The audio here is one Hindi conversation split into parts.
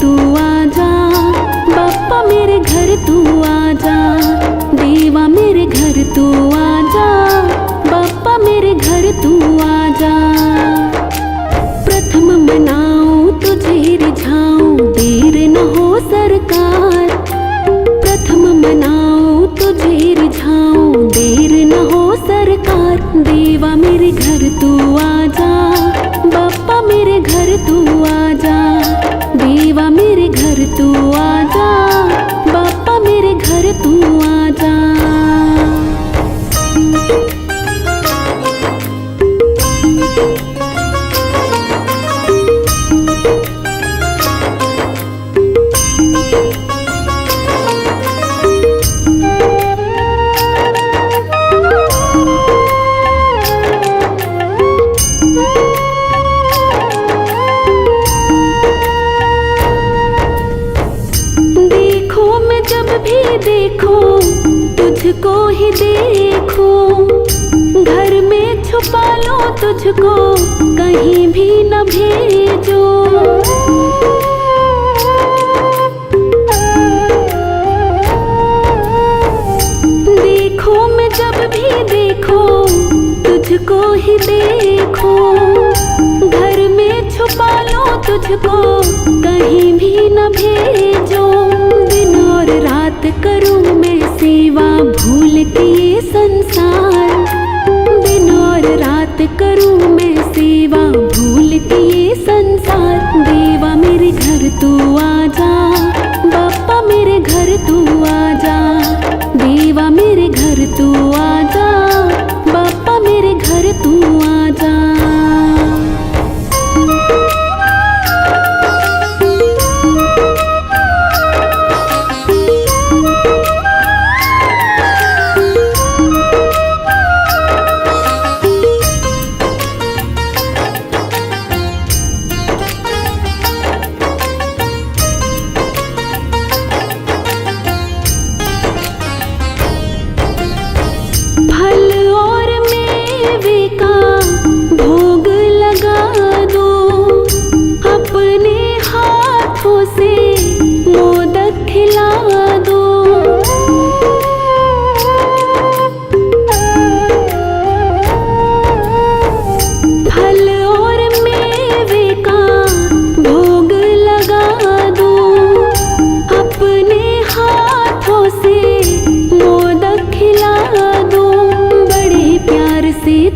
तू आजा, बाप्पा मेरे घर तू आजा, देवा मेरे घर तू आजा, बाप्पा मेरे घर तू आजा। प्रथम मनाऊं तुझे रिझाऊं, देर न हो सरकार। प्रथम मनाऊं तुझे रिझाऊं, देर न हो सरकार। देवा मेरे घर तू आजा, बाप्पा मेरे घर तू आजा, देवा मेरे घर तू आजा, बाप्पा मेरे घर तू आजा। देखो तुझको ही देखो, घर में छुपा लो तुझको, कहीं भी न भेजो। देखो मैं जब भी देखो तुझको ही देखो, घर में छुपा लो तुझको, कहीं भी न भेजो। दिन और रात करूं मैं सेवा, भूल के ये संसार। दिन और रात करूं मैं सेवा, भूल के ये संसार। देवा मेरे घर तू आजा, बाप्पा मेरे घर तू आजा, देवा मेरे घर तू आजा, बाप्पा मेरे घर तू आजा।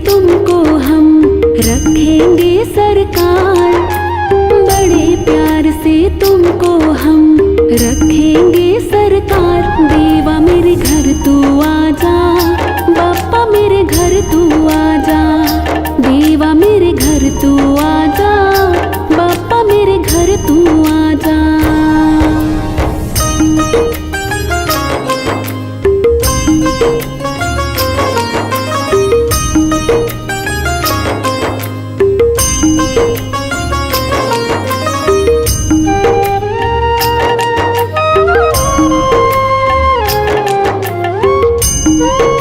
तुमको हम रखेंगे सरकार, बड़े प्यार से तुमको हम रखेंगे सरकार। देवा मेरे घर तू आजा, बाप्पा मेरे घर तू आजा, देवा मेरे घर तू आजा, बाप्पा मेरे घर तू आजा। you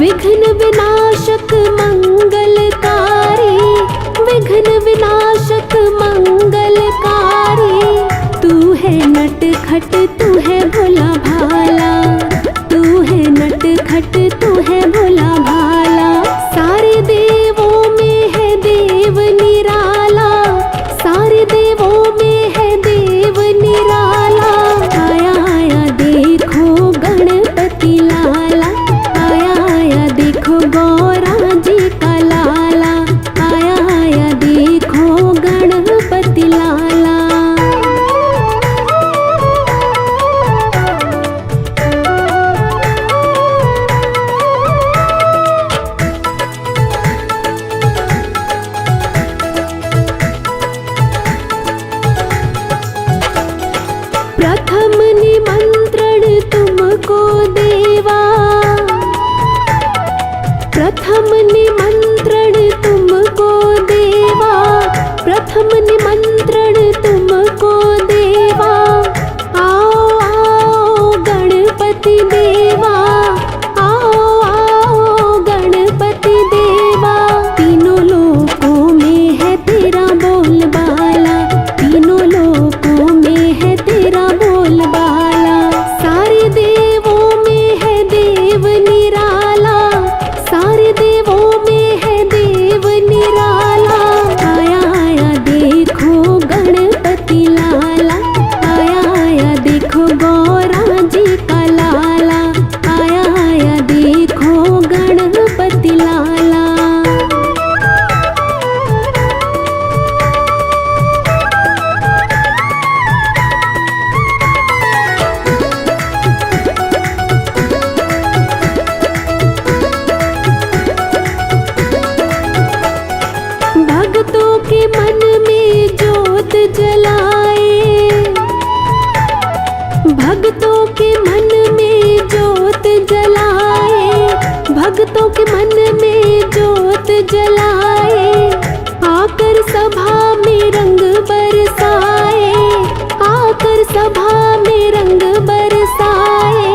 विघ्न विनाशक मंगलकारी, विघ्न विनाशक मंगलकारी। तू है नटखट तू है भोला भाला, तू है नटखट तू है भोला भाला। सारे देवों में है देव निराला, सारे देवों में है देव निराला। आया आया देखो गणपति लाला, आया आया देखो गौरा जी का लाला, आया आया देखो गणपति लाला। प्रथम निमंत्रण तुमको देवा, प्रथम निमंत्रण तुमको देवा, प्रथम निमंत्रण तुमको देवा। आओ आओ गणपति देवा, आओ आओ गणपति देवा। तीनों लोकों में है तेरा बोलबाला, तीनों लोकों में है तेरा बोलबाला। सारे देवों में है देव निराला, सारे देवों में है देव निराला। आया आया देखो गणपति लाला, आया आया देखो गौरा जी का लाला, आया आया देखो गणपति लाला। भक्तों के मन में ज्योत जलाए, भक्तों के मन में ज्योत जलाए, भक्तों के मन में ज्योत जलाए। आकर सभा में रंग बरसाए, आकर सभा में रंग बरसाए।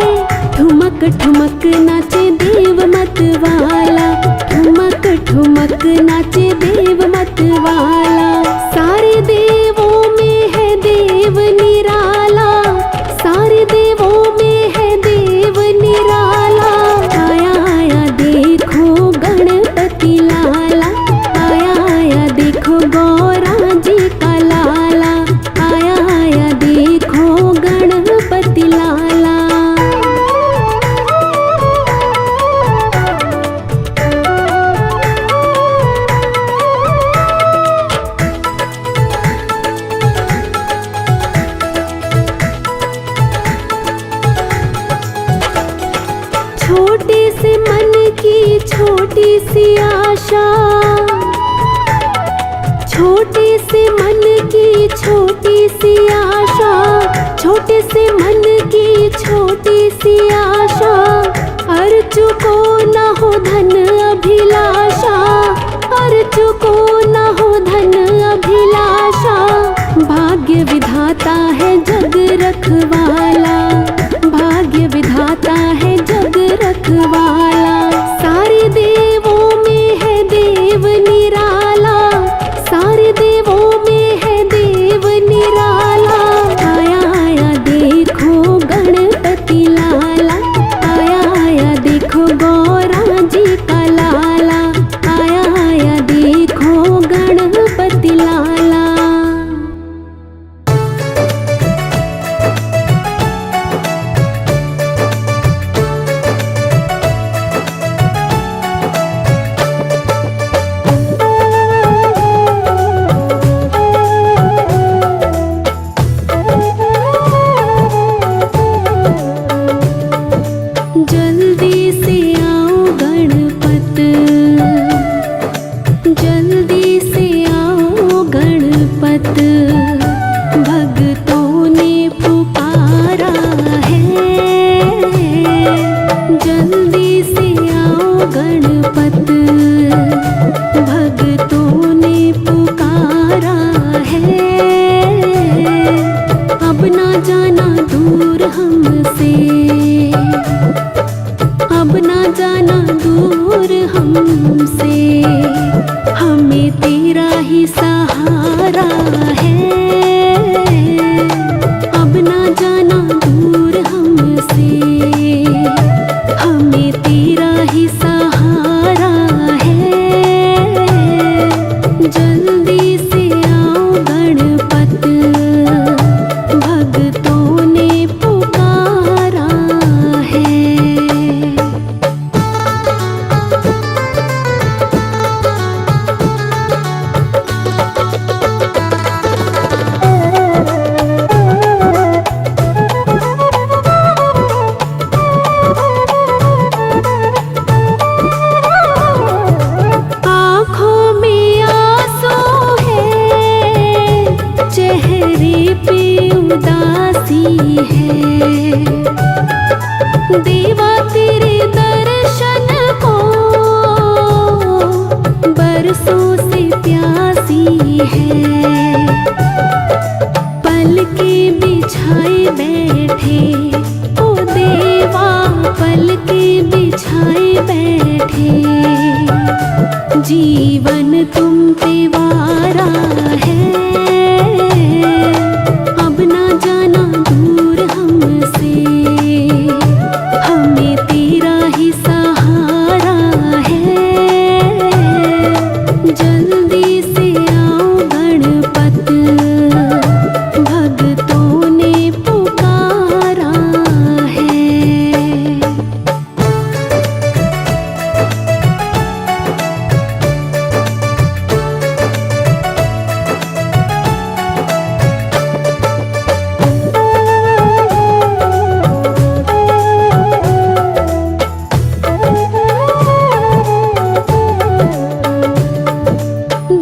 ठुमक ठुमक नाचे देव मत वाला, ठुमक ठुमक नाचे देव मत वाला। सारे देवों में है देव निराला, सारे देवों में है देव निराला। आया आया देखो गणपति लाला, आया आया देखो गौरा जी का लाला, आया आया देखो गणपति लाला। छोटे से मन की छोटी सी आशा, छोटे से मन की छोटी सी आशा, छोटे से मन की छोटी सी आशा। अर्चु को न हो धन अभिलाषा, अर्चु को न हो धन अभिलाषा। भाग्य विधाता है जग रखवाला, भाग्य विधाता है जग रखवाला। सारे देवों में है देव निराला, सारे देवों में है देव निराला। आया आया देखो गणपति लाला, आया आया देखो गौरा जी का लाला, आया आया देखो गणपति लाला। अब ना जाना दूर तेरा ही सहारा है, अब ना जाना दूर हमसे, हमें तेरा ही सहारा है। जल्दी से आओ गणपत, भक्तों ने पुकारा है। आँखों में आंसू है, चेहरे पे उदासी है, देवा तेरे दर्शन को बरसों से प्यासी है। पलके बिछाए बैठे ओ देवा, पलके बिछाए बैठे, जीवन तुम पे वारा है, अब ना जाना दूर हमसे, हमें तेरा ही सहारा है। जल्दी से आओ गणपत, भक्तों ने पुकारा है।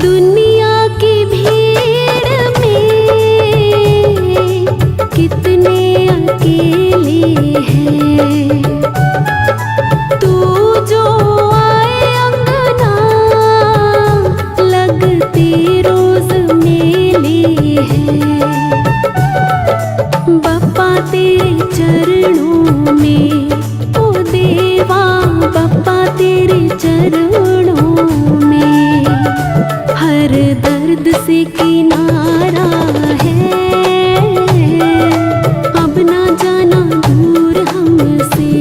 दुनिया की भीड़ में कितने अकेले हैं, तू जो आए अंगना लगते रोज मेले हैं। बप्पा तेरे चरणों में ओ देवा, बप्पा तेरे चरणों में हर दर्द से किनारा है, अब ना जाना दूर हमसे,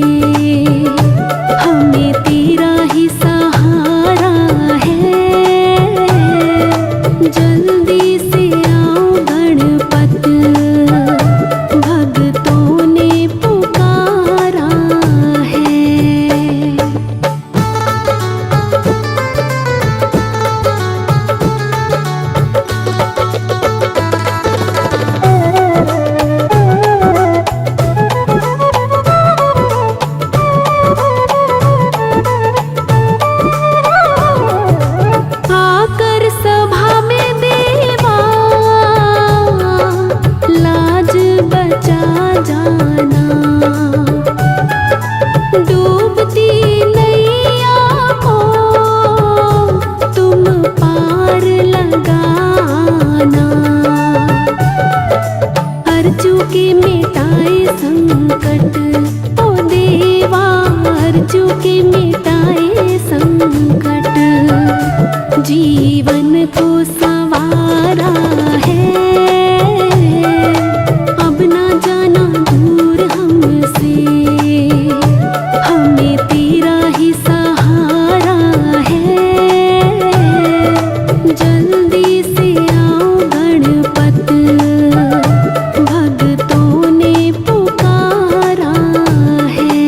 हमें तेरा ही सहारा है। जल्दी से आओ गणपत, भक्तों ने पुकारा है। आकर सभा में देवा, लाज बचा जाना, डूबती नैया को तुम पार लगाना। अर्जू के मिटाए संकट ओ देवा, अर्जू के मिटाए संकट, जीवन को संवारा है, अब ना जाना दूर हमसे, हमें तेरा ही सहारा है। जल्दी से आओ गणपत, भक्तों ने पुकारा है।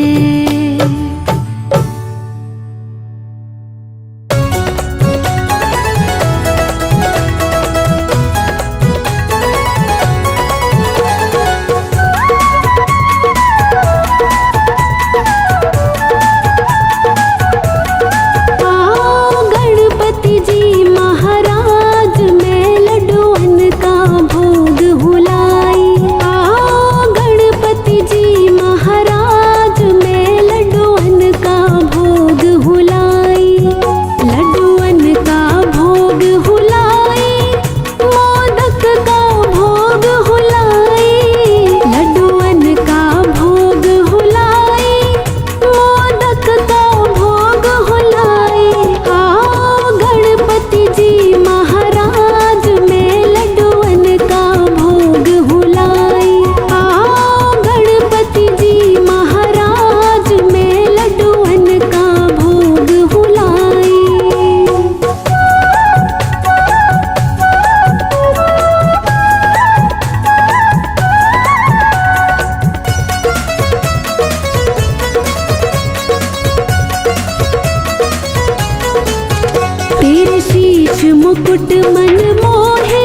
मुकुट मन मोहे,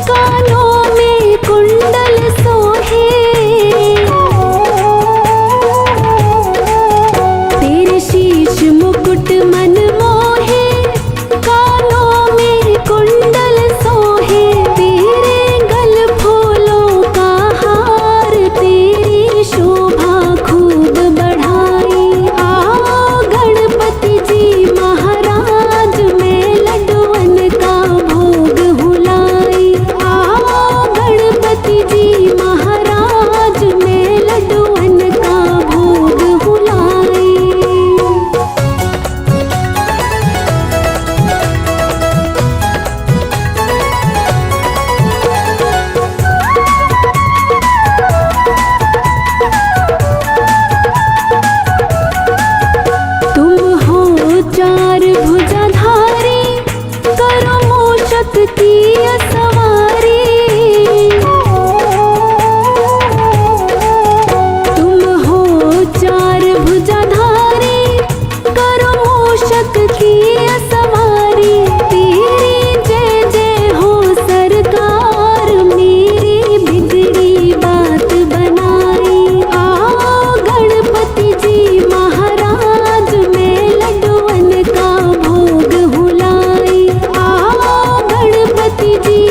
कानों में कुंडल सोहे। तेरे शीश मुकुट मन मोहे, कानों में कुंडल सोहे। तेरे गल फूलों का हार, तेरी शोभा खूब बढ़ाई। आओ गणपति जी महाराज, में लड्डुअन का भोग हुलाई। आओ गणपति जी महाराज, में लड्डुअन का भोग हुलाई। तुम हो चार भुजाधारी, करो मूषक की सवारी। तुम हो चार भुजाधारी, करो मूषक की सवारी। तेरी जय जय हो सरकार, मेरी बिगड़ी बात बनाई। आओ गणपति जी महाराज, में लड्डुअन का भोग हुलाई। आओ गणपति जी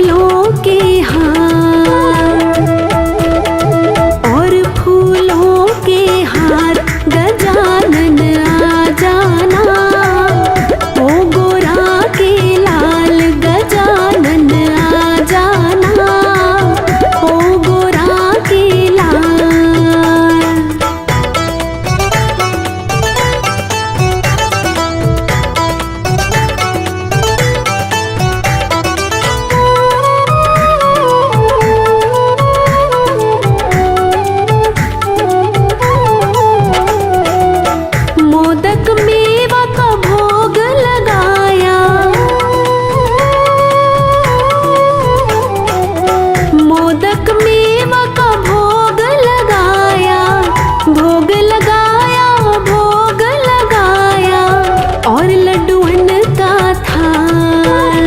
फूलों के हार और फूलों के हार गजानन आ जाना, ओ गोरा के लाल गजानन आ जाना, ओ गोरा के लाल। मोदक मेवा का भोग लगाया, मोदक मेवा का भोग लगाया, भोग लगाया, भोग लगाया और लड्डूअन का थाल,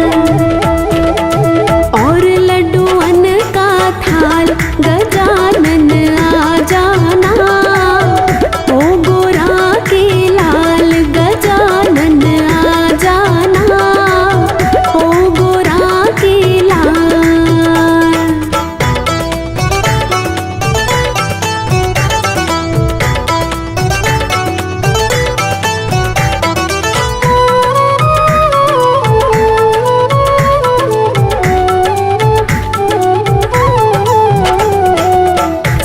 और लड्डूअन का थाल गजानन आ जाना, ओ गोरा के लाल गजानन आ जाना, ओ गोरा के लाल।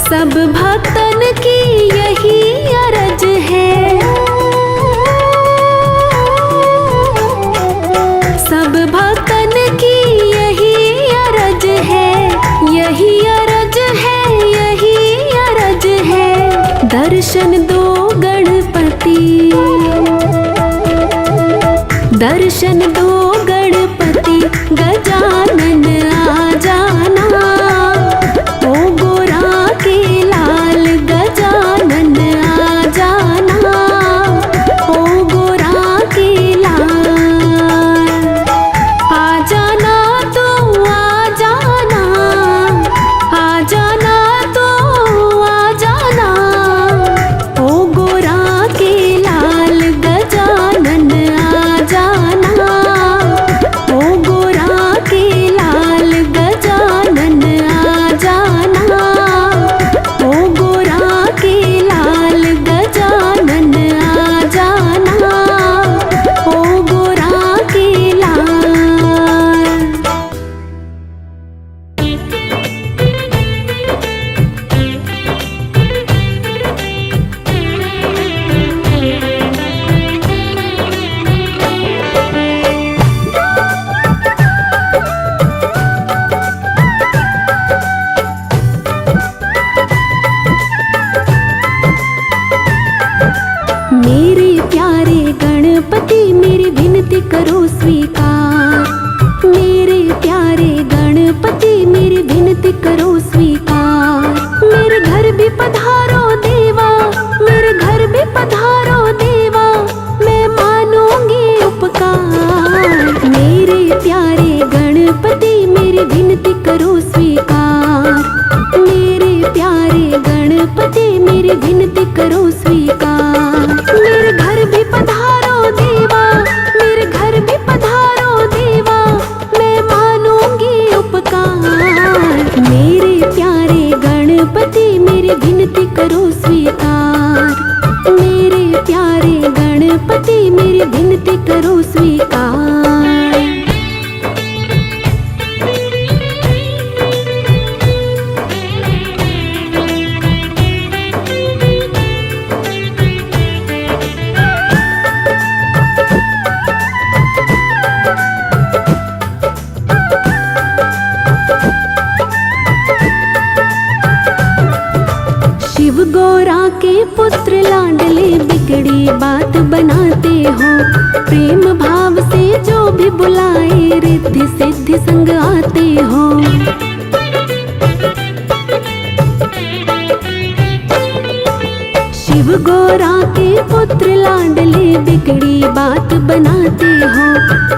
सब भक्तन की यही अरज है, सब भक्तन की यही अरज है, यही अरज है, यही अरज है। दर्शन दो गणपति, दर्शन दो गणपति गजानन आ जाना, ओ गोरा के लाल गजानन आ जाना, ओ गोरा के लाल। आ जाना तो आ जाना, आ जाना तो आ जाना, ओ गोरा के लाल गजानन आ जाना, ओ गोरा के लाल गजानन आ जाना, ओ गोरा के लाल गजानन आ जाना, ओ गोरा के लाल। मेरे प्यारे गणपति मेरी विनती करो स्वीकार, मेरे प्यारे गणपति मेरी विनती करो स्वीकार। मेरे घर भी पधारो देवा, मेरे घर भी पधारो देवा, मैं मानूंगी उपकार। मेरे प्यारे गणपति मेरी विनती करो स्वीकार, मेरे प्यारे गणपति मेरी विनती करो स्वीकार। मेरे घर भी पधारो देवा, मेरे घर भी पधारो देवा, मैं मानूंगी उपकार। मेरे प्यारे गणपति मेरी विनती करो स्वीकार, मेरे प्यारे गणपति मेरी विनती करो स्वीकार। शिव गौरा के पुत्र लाडले बिगड़ी बात बनाते हो, प्रेम भाव से जो भी बुलाए रिद्धि सिद्धि संग आते हो। शिव गौरा के पुत्र लाडले बिगड़ी बात बनाते हो,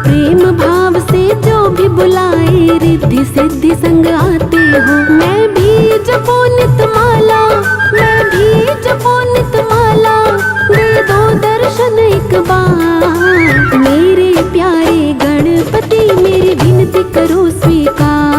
प्रेम भाव से जो भी बुलाए रिद्धि सिद्धि संग आते हो। मैं भी जपो नित माला, मैं भी जपो नित माला, दे दो दर्शन एक बार। मेरे प्यारे गणपति मेरी विनती करो स्वीकार।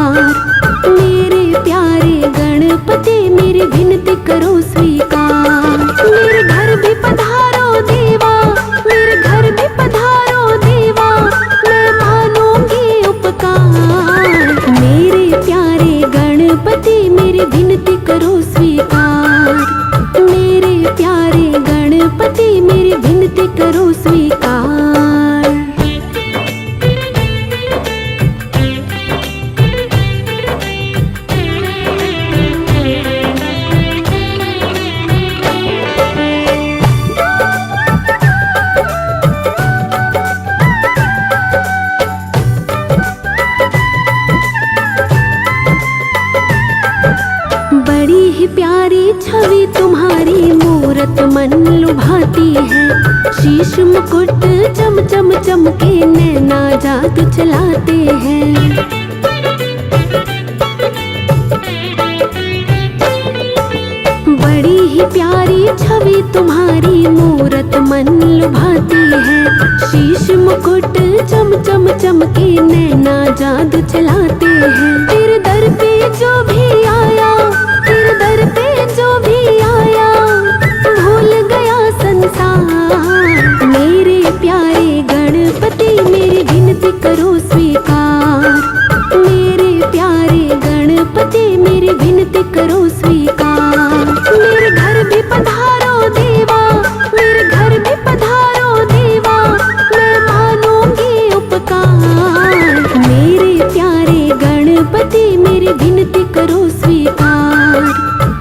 ही प्यारी छवि तुम्हारी मूरत मन लुभाती है। शीश मुकुट चम चम चमके नैना जादू चलाते हैं। बड़ी ही प्यारी छवि तुम्हारी मूरत मन लुभाती है। शीश मुकुट चम चम चमके नैना जादू चलाते हैं। तेरे दर पे जो भी आया, तेरे दर पे जो भी आया, भूल गया संसार। मेरे प्यारे गणपति मेरी विनती करो स्वीकार। मेरे प्यारे गणपति मेरी विनती करो स्वीकार। मेरे घर भी पधारो देवा, मेरे घर भी पधारो देवा, मैं मानूंगी उपकार। मेरे प्यारे गणपति मेरी विनती करो स्वीकार।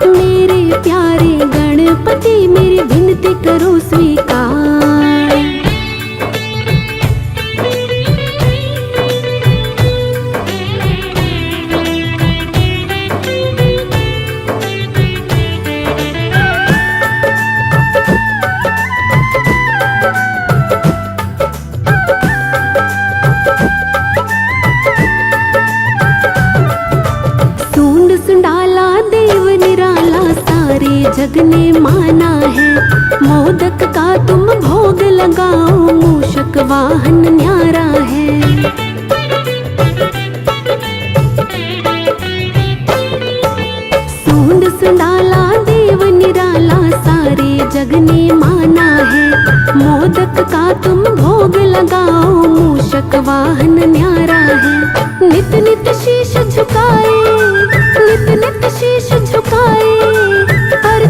मेरे प्यारे गणपति मेरी विनती करो स्वीकार। जग ने माना है, मोदक का तुम भोग लगाओ, मूषक वाहन न्यारा है। सूंड सुंडाला देव निराला सारे जग ने माना है। मोदक का तुम भोग लगाओ, मूषक वाहन न्यारा है। नित नित शीश झुकाए, नित नित शीश झुकाए,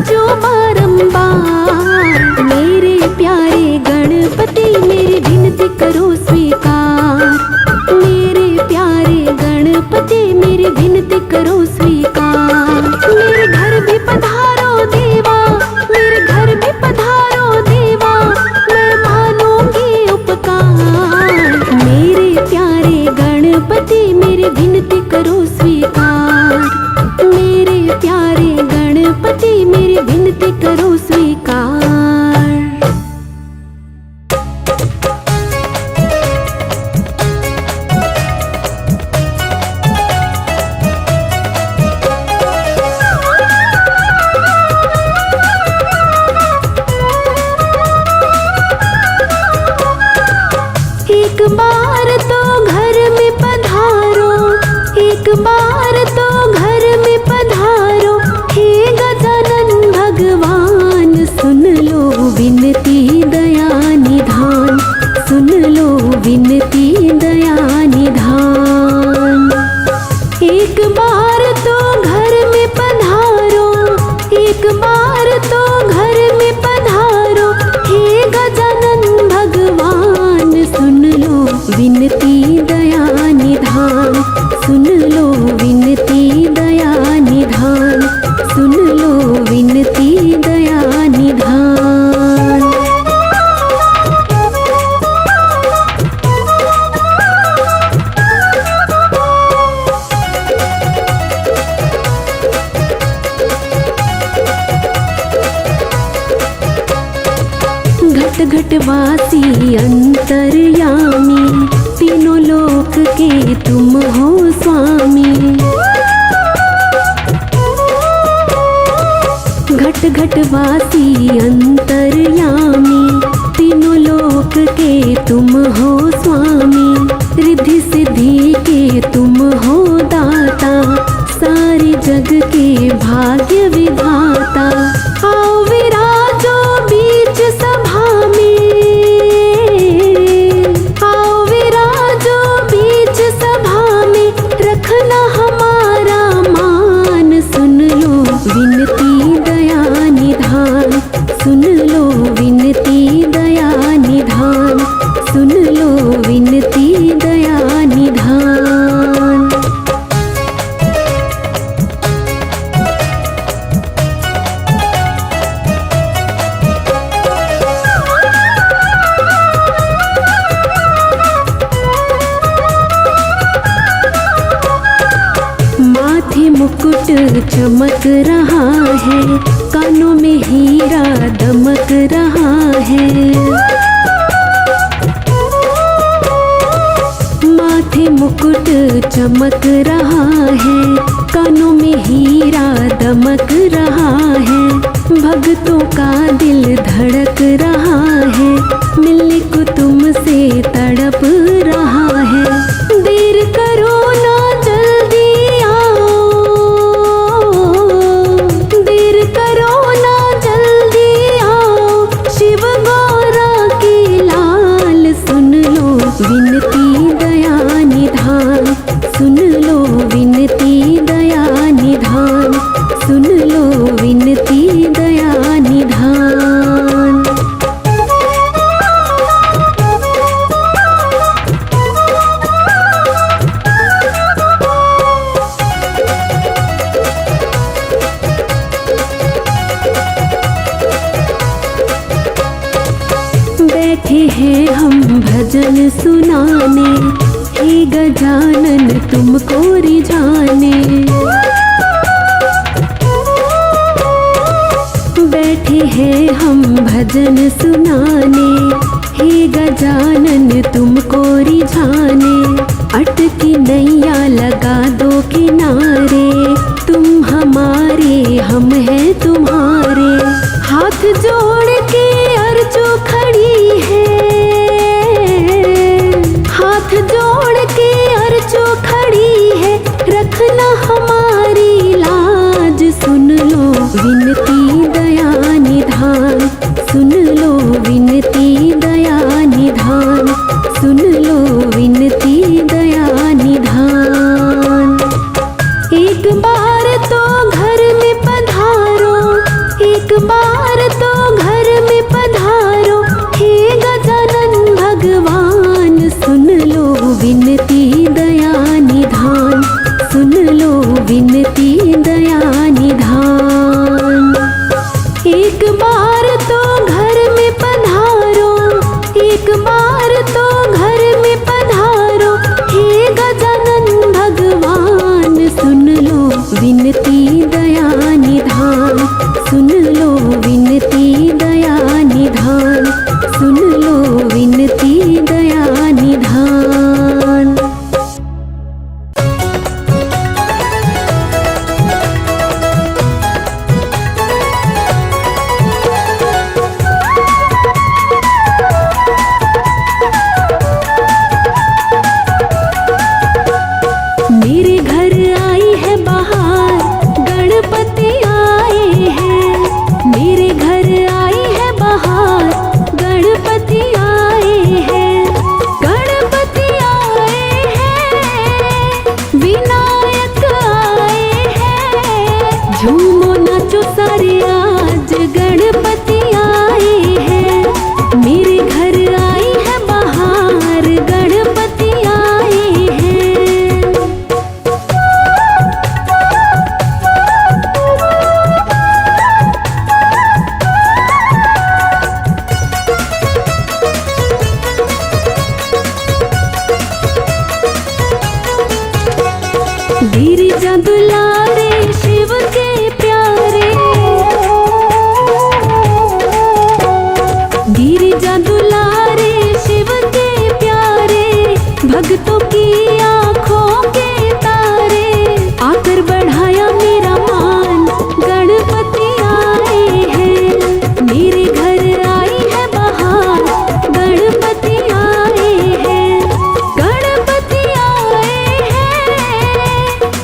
जो बारंबार। मेरे प्यारे गणपति मेरी विनती करो स्वीकार। मेरे प्यारे गणपति मेरी विनती करो स्वीकार। मेरे घर भी पधारो देवा, मेरे घर भी पधारो देवा, मैं मानूंगी उपकार। मेरे प्यारे गणपति मेरी विनती करो स्वीकार। मेरे प्यारे गणपति मेरी विनती करो स्वीकार। एक बार तो घर में पधारो, एक बार तो घर में पधारो, हे गजानन भगवान। सुन लो विनती दया निधान, सुन लो विनती दया निधान। एक बार तो घर में पधारो, एक बार तो घर में पधारो, हे गजानन भगवान। सुन लो विनती दया निधान, सुन लो विनती दया निधान, सुन लो विनती दया निधान। घट घट वासी अंतर्यामी, तीनों लोक के तुम हो स्वामी। घट घट वासी अंतर्यामी, तीनों लोक के तुम हो स्वामी। रिद्धि सिद्धि के तुम हो दाता, सारे जग के भाग्य विधाता। आओ विराजो बीच सभा में, आओ विराजो बीच सभा में, रखना हमारा मान। सुन लो विनती दया निधान, सुन लो विनती दया निधान, सुन लो विनती दया निधान। चमक रहा है, कानों में हीरा दमक रहा है। माथे मुकुट चमक रहा है, कानों में हीरा दमक रहा है। भक्तों का दिल धड़क रहा है, मिलने को तुमसे तड़प रहा है। देर करो ना जल्दी आओ, देर करो ना जल्दी आओ। शिव गौरा के लाल सुन लो विनती दया निधान, सुन लो विनती दया निधान, सुन लो विनती दया निधान। बैठे हैं हम भजन सुनाने, हे गजानन तुमको रिझाने। बैठे हैं हम भजन सुनाने, हे गजानन तुमको रिझाने। अटकी नैया लगा दो किनारे, तुम हमारे हम हैं तुम्हारे। हाथ जोड़ के अर्जो खड़ी है, हाथ जोड़ के अर्जो खड़ी है। रखना हमारी लाज, सुन लो विनती दया निधान, सुन लो विनती दया निधान, सुन लो विनती दया निधान। एक बार तो घर में पधारो, एक बार तो घर में पधारो। हे गजानन भगवान सुन लो विनती दया निधान, सुन लो विनती दया निधान। एक बार तो घर में पधारो, एक बार तो घर में पधारो। हे गजानन भगवान सुन लो विनती दया निधान, सुन लो विनती दया निधान, सुन लो विनती दया निधान। मेरे घर आई है बहार, गणपति आए हैं। मेरे घर आई है बहार, गणपति आए हैं। गणपति आए हैं, विनायक आए हैं। झूमो नाचो सारे आज गणपति आए हैं। मेरे घर आई है बहार, गणपति आए हैं। गिरिजा दुलारे शिव के प्यारे, गिरिजा दुलारे शिव के प्यारे। भक्तों की आंखों के तारे, आकर बढ़ाया मेरा मान। गणपति आए हैं, मेरे घर आई है बहार। गणपति आए हैं, गणपति आए हैं,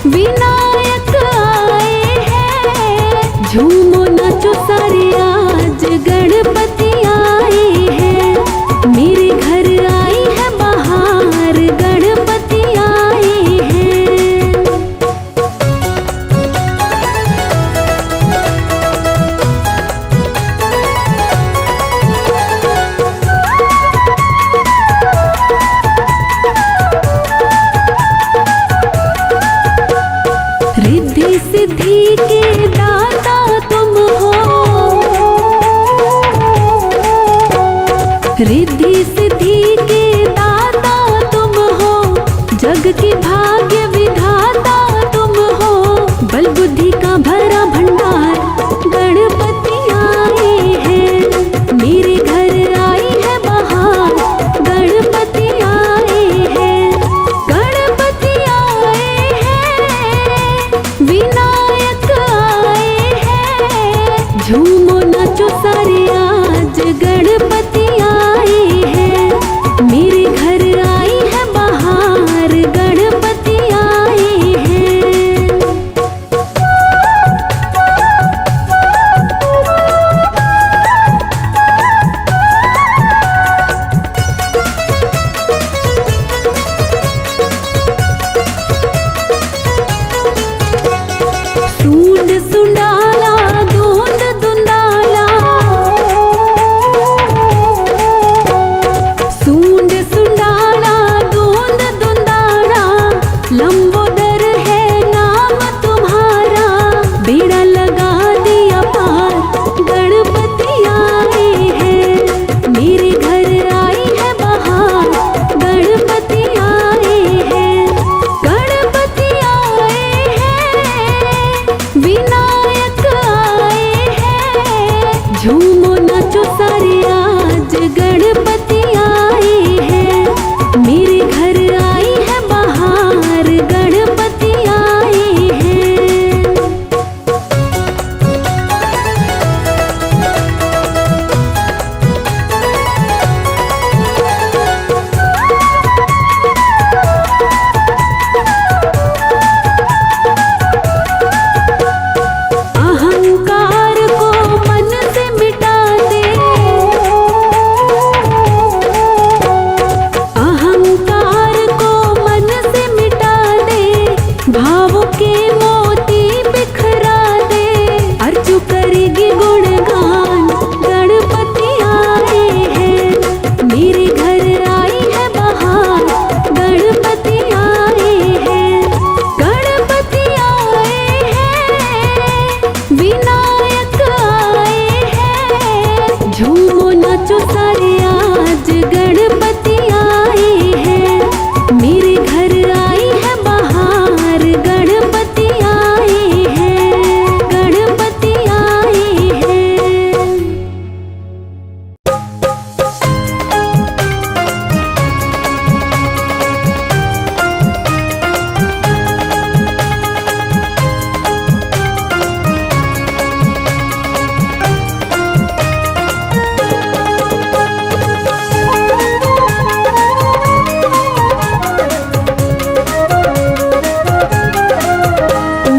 विनायक आए हैं। झूमो नाचो सारे आज गणपति आए हैं। मेरे घर आई है बहार, गणपति आए हैं। रिद्धि सिद्धि के दाता तुम हो, रिद्धि सिद्धि के दाता तुम हो। जग की भाग्य विधाता तुम हो। बल बुद्धि लंबोदर है नाम तुम्हारा, बेड़ा लगा दिया पार। गणपति आए हैं, मेरे घर आई है बहार। गणपति आए हैं, गणपति आए हैं, विनायक आए हैं। झूमो नाचो सारे आज, गणपति आए हैं, मेरे घर आई है बहार। गणपति आए हैं। अहंकार को मन से मिटा दे, अहंकार को मन से मिटा दे। भावों के मोती बिखरा दे, अर्जू करेगी गुणगान। गणपति आए हैं, मेरे घर आई है बहार। गणपति आए हैं, गणपति आए हैं, विनायक आए हैं। झूमो नाचो सारे आज, गणपति आए हैं, मेरे घर आई है बहार। गणपति आए हैं, गणपति आए हैं।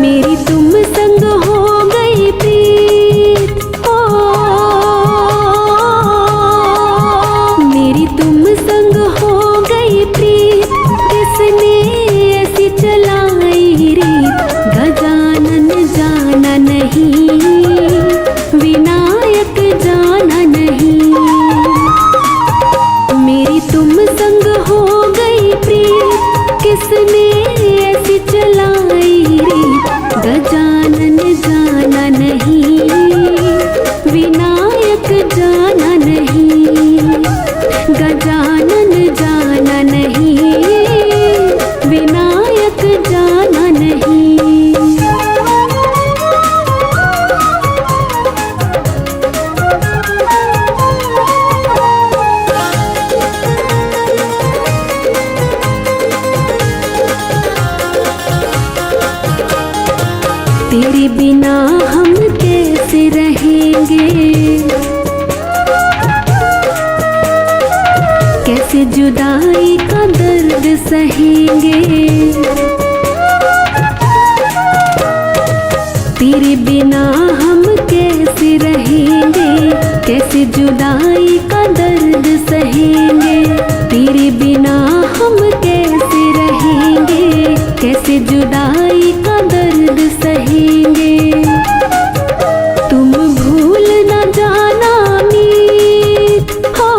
मेरी तुम संग हो गई प्रीत, ओ मेरी तुम संग हो गई प्रीत। किसने ऐसी चलाई रीत, गजानन जाना नहीं, विनायक जाना नहीं। मेरी तुम संग हो गई प्रीत, किसने ऐसी चलाई रीत। गजानन जाना नहीं, विनायक जाना नहीं। गजानन जाना नहीं, विनायक जाना नहीं। तेरे बिना हम कैसे रहेंगे, कैसे जुदाई का दर्द सहेंगे। तेरे बिना हम कैसे रहेंगे, कैसे जुदाई का दर्द सहेंगे। तेरे बिना हम कैसे रहेंगे, कैसे जुदाई का दर्द सहेंगे। तुम भूल न जाना मीत, हो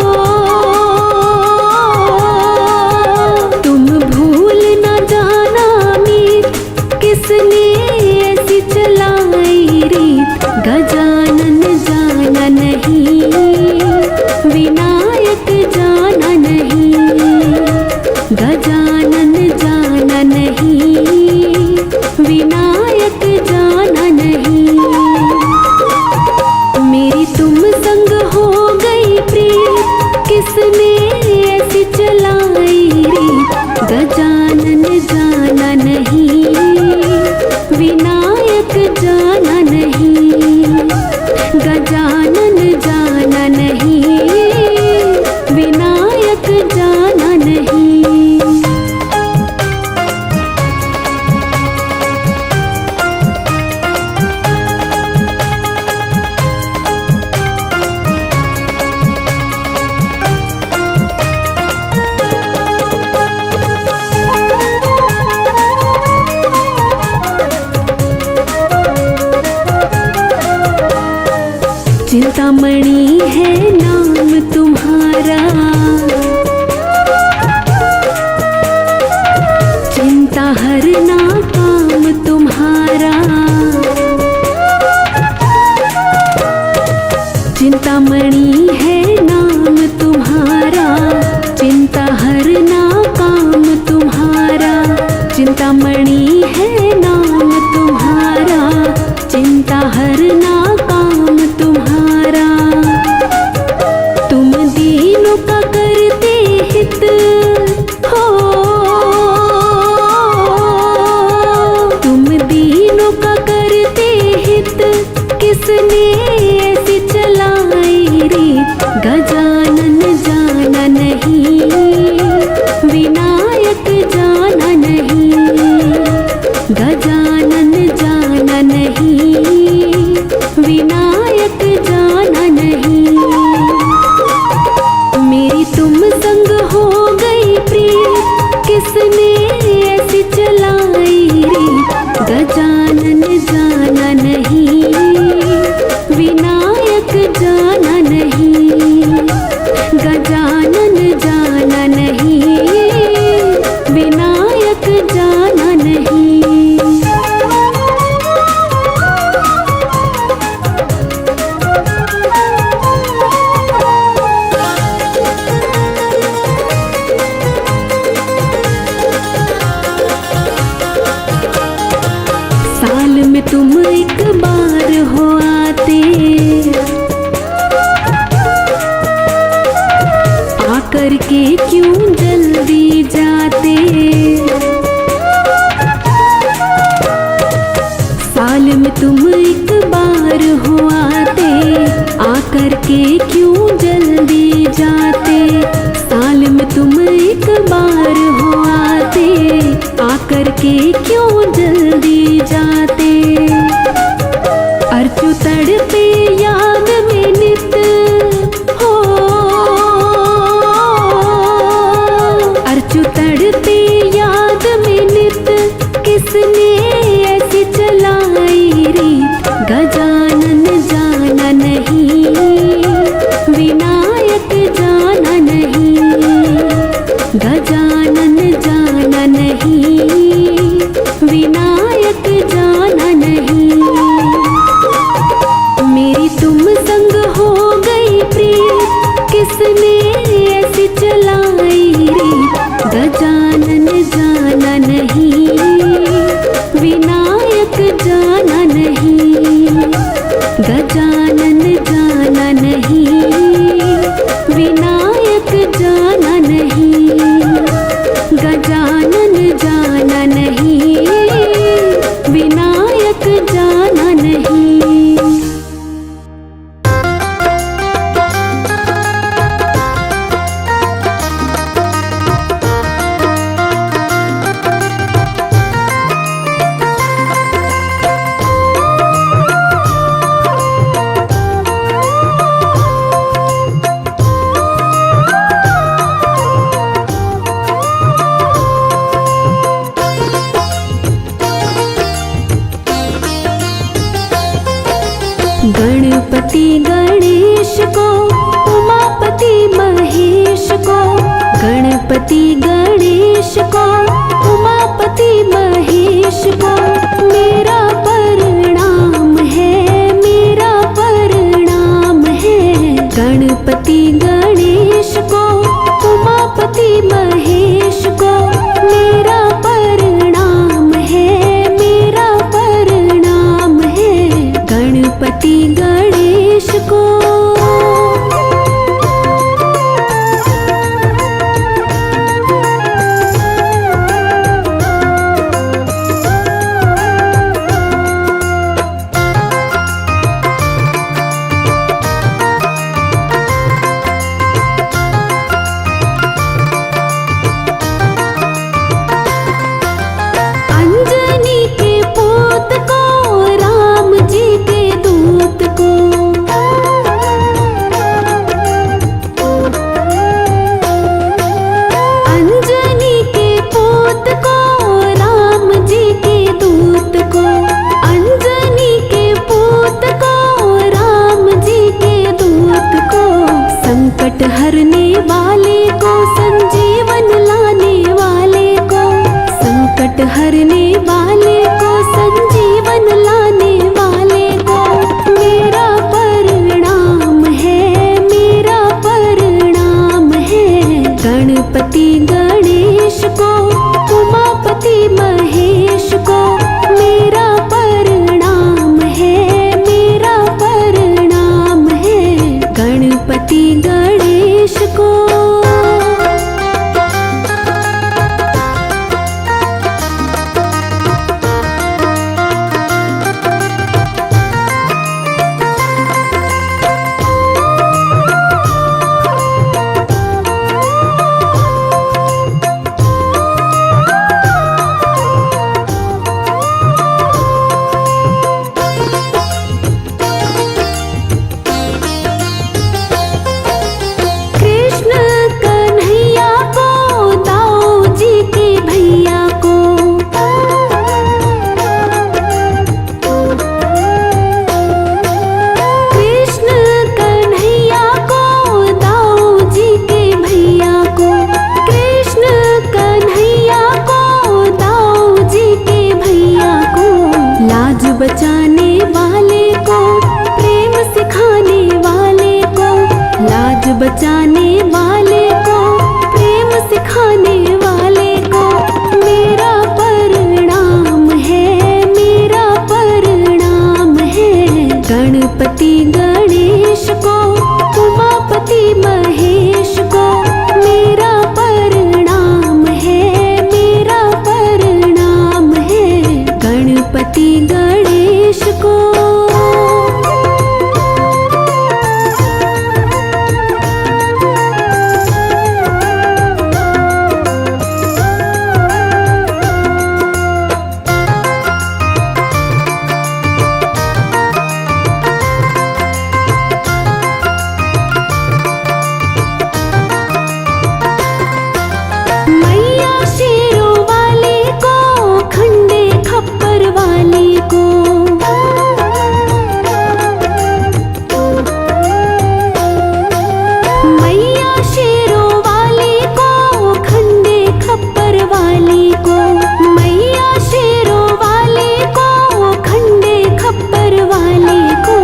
तुम भूल न जाना मीत। किसने ऐसी चलाई रीत, गजानन जाना नहीं, विनायक जाना नहीं। गजानन जाना नहीं, विनायक जाना नहीं। मेरी तुम संग हो गई प्रीत, किसने ऐसी चलाई रीत। गजानन जाना नहीं, विनायक जाना नहीं। गजानन जाना नहीं, विनायक जाना नहीं। चिंता ना काम तुम्हारा। चिंतामणि है नाम तुम्हारा, चिंता हरना काम तुम्हारा। चिंतामणि है नाम तुम्हारा, चिंता हरना काम तुम्हारा। तुम दीनों का करते हित हो, तुम दीनों का करते हित, किसने ऐसी चलाई रीत। गजानन जाना नहीं, विनायक जाना नहीं। गजानन जाना नहीं, विनायक जाना नहीं। मेरी तुम संग हो गई प्रीत, किसने ऐसी चलाई रीत। गजानन जाना नहीं, विनायक जाना नहीं। गजानन जाना नहीं, विनायक जाना नहीं। साल में तुम एक बार हो आते, आकर के क्यों जल्दी जाते। साल में तुम एक बार हो आते, आकर के क्यों जल्दी जाते। साल में तुम एक बार हो आते, आकर के क्यों जल्दी जाते। अर्चु तड़पे याद में नित हो, अर्चु तड़पे याद में नित, किसने ऐसी चलाई रीत। गजानन जाना नहीं, विनायक जाना नहीं। गजानन जाना नहीं, विनायक जाना नहीं। मेरी तुम संग हो गई प्रीत, किसने ऐसी चलाई रीत। गजानन जाना नहीं, विनायक जाना नहीं। गजानन जाना नहीं, विनायक जाना नहीं। गजानन जाना नहीं, विनायक जाना नहीं। गणपति गणेश को, उमापति महेश को। गणपति गणेश को, उमापति महेश को। मेरा प्रणाम है, मेरा प्रणाम है। गणपति गणेश को, उमापति महेश को। मेरा प्रणाम है, मेरा प्रणाम है। गणपति गणेश को। वाले को, संजीवन लाने वाले को मेरा प्रणाम है, मेरा प्रणाम है। गणपति गणेश को, उमापति महेश को मेरा प्रणाम है, मेरा प्रणाम है। गणपति गणेश को। बचाने वाले को, प्रेम सिखाने वाले को, लाज बचाने वाले को, प्रेम सिखाने वाले को मेरा प्रणाम है, मेरा प्रणाम है। गणपति गणेश को, उमापति महेश को मेरा प्रणाम है, मेरा प्रणाम है। गणपति गणेश को। मैया शेरों वाले को, खंडे खप्पर वाली को, मैया शेरों वाली को, खंडे खप्पर वाली को, मैया शेरों वाली को, खंडे खप्पर वाली को,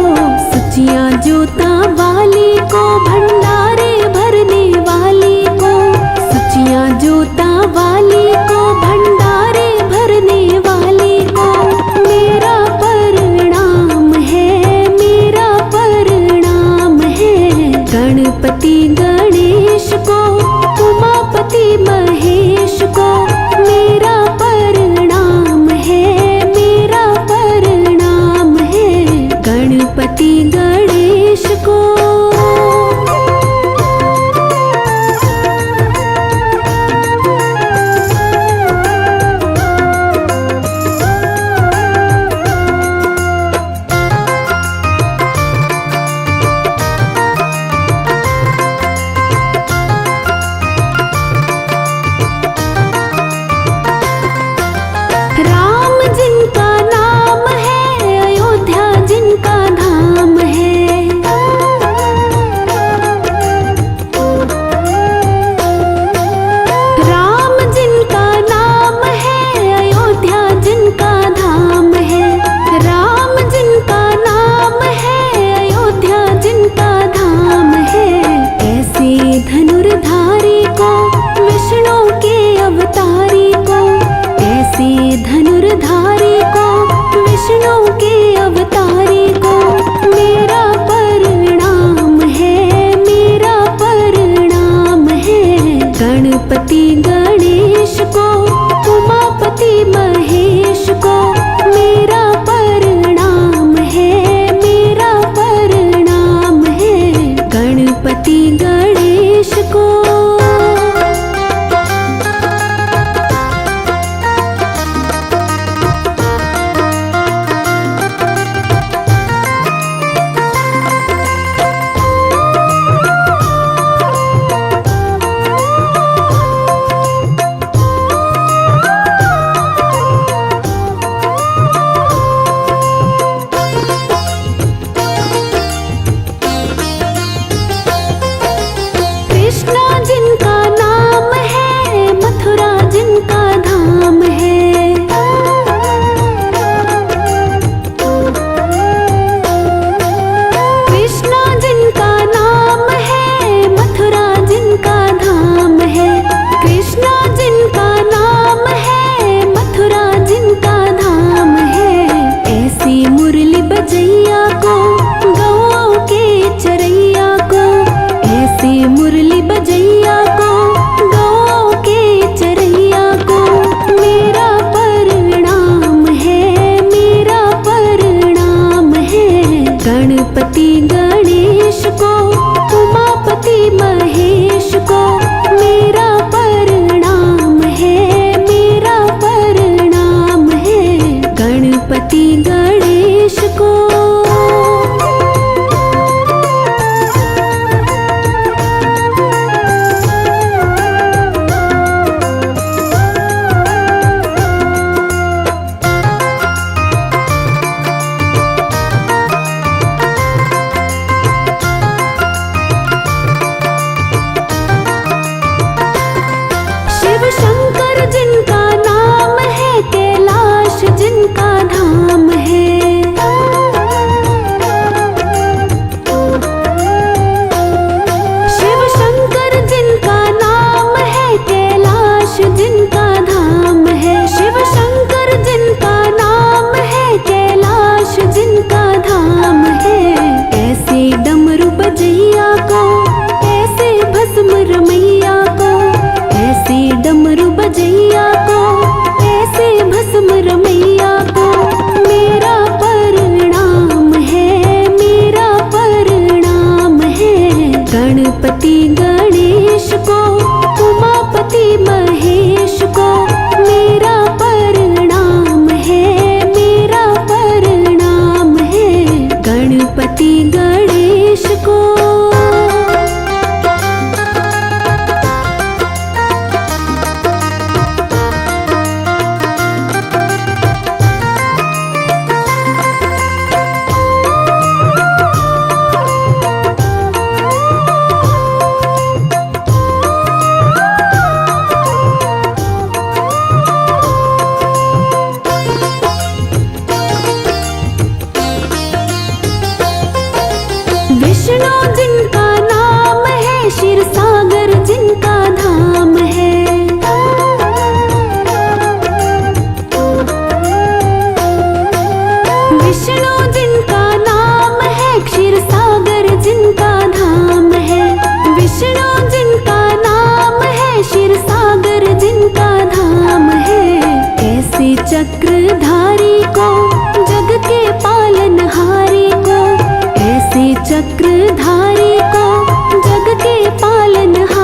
सुचियां जोता वाली को, भंडारे भरने वाली को, सुचियां जोता वाली को, भंडारे भरने वाली को मेरा प्रणाम है, मेरा प्रणाम है। गणपति गणेश को, उमापति महेश को मेरा प्रणाम है, मेरा प्रणाम है। गणपति गणेश को। राम जिनका नाम है, अयोध्या जिनका धाम है, राम जिनका नाम है, अयोध्या जिनका धाम है, राम जिनका नाम है, अयोध्या जिनका धाम है। ऐसे धनुर्धारी को, विष्णु के अवतारी को, ऐसे धनुर्धारी को, विष्णु के अवतारी को मेरा प्रणाम है, मेरा प्रणाम है। गणपति गणेश को, उमापति महेश को मेरा प्रणाम है, मेरा प्रणाम है। गणपति गणेश को। चक्रधारी को, जग के पालनहारी को, ऐसे चक्रधारी को, जग के पालनहारी